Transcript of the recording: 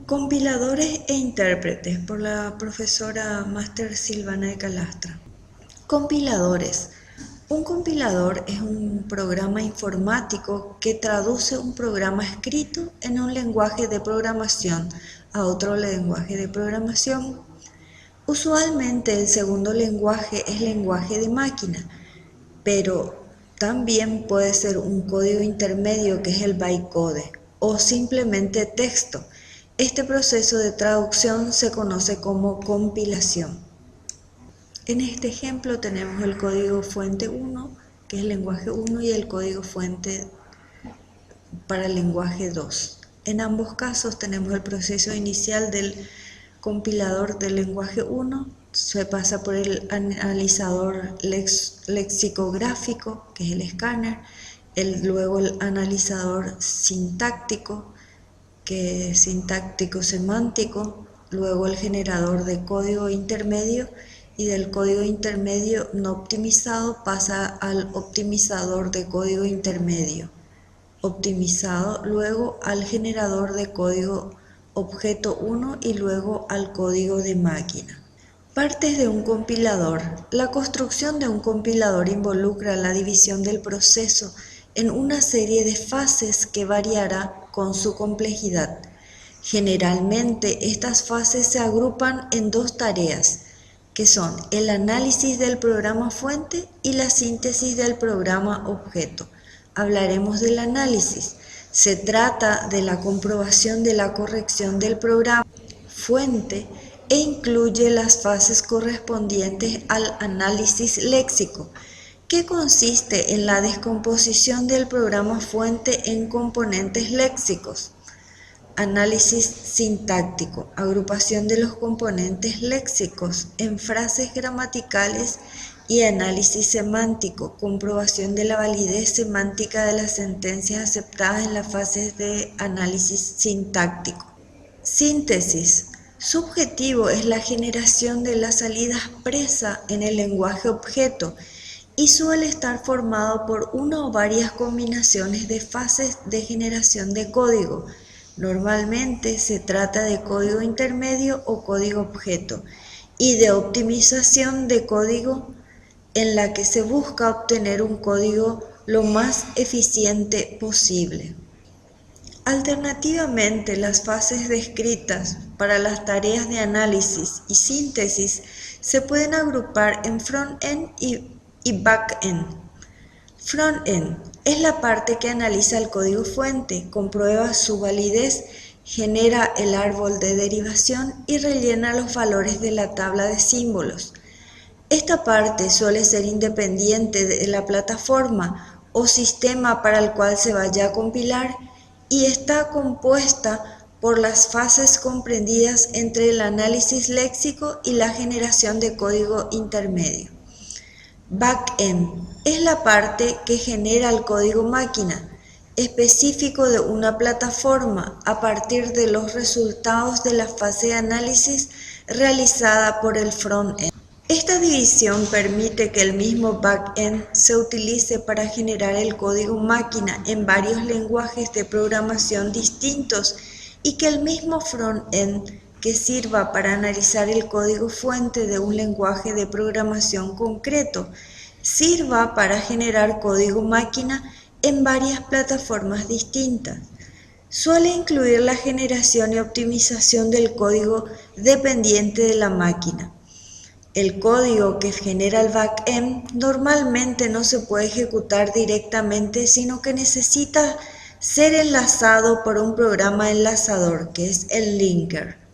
Compiladores e intérpretes por la profesora Máster Silvana de Calastra. Compiladores. Un compilador es un programa informático que traduce un programa escrito en un lenguaje de programación a otro lenguaje de programación. Usualmente el segundo lenguaje es lenguaje de máquina, pero también puede ser un código intermedio que es el bytecode o simplemente texto. Este proceso de traducción se conoce como compilación. En este ejemplo tenemos el código fuente 1, que es el lenguaje 1, y el código fuente para el lenguaje 2. En ambos casos tenemos el proceso inicial del compilador del lenguaje 1, se pasa por el analizador lexicográfico, que es el escáner, luego el analizador sintáctico, que es sintáctico semántico, luego el generador de código intermedio, y del código intermedio no optimizado pasa al optimizador de código intermedio optimizado, luego al generador de código objeto 1 y luego al código de máquina. Partes de un compilador. La construcción de un compilador involucra la división del proceso en una serie de fases que variará con su complejidad. Generalmente estas fases se agrupan en dos tareas, que son el análisis del programa fuente y la síntesis del programa objeto. Hablaremos del análisis. Se trata de la comprobación de la corrección del programa fuente e incluye las fases correspondientes al análisis léxico, que consiste en la descomposición del programa fuente en componentes léxicos. Análisis sintáctico, agrupación de los componentes léxicos en frases gramaticales, y análisis semántico, comprobación de la validez semántica de las sentencias aceptadas en las fases de análisis sintáctico. Síntesis. Su objetivo es la generación de la salida expresa en el lenguaje objeto y suele estar formado por una o varias combinaciones de fases de generación de código. Normalmente se trata de código intermedio o código objeto y de optimización de código en la que se busca obtener un código lo más eficiente posible. Alternativamente, las fases descritas para las tareas de análisis y síntesis se pueden agrupar en front-end y back-end. Front-end es la parte que analiza el código fuente, comprueba su validez, genera el árbol de derivación y rellena los valores de la tabla de símbolos. Esta parte suele ser independiente de la plataforma o sistema para el cual se vaya a compilar y está compuesta por las fases comprendidas entre el análisis léxico y la generación de código intermedio. Backend es la parte que genera el código máquina específico de una plataforma a partir de los resultados de la fase de análisis realizada por el frontend. Esta división permite que el mismo backend se utilice para generar el código máquina en varios lenguajes de programación distintos y que el mismo frontend que sirva para analizar el código fuente de un lenguaje de programación concreto sirva para generar código máquina en varias plataformas distintas. Suele incluir la generación y optimización del código dependiente de la máquina. El código que genera el backend normalmente no se puede ejecutar directamente, sino que necesita ser enlazado por un programa enlazador, que es el linker.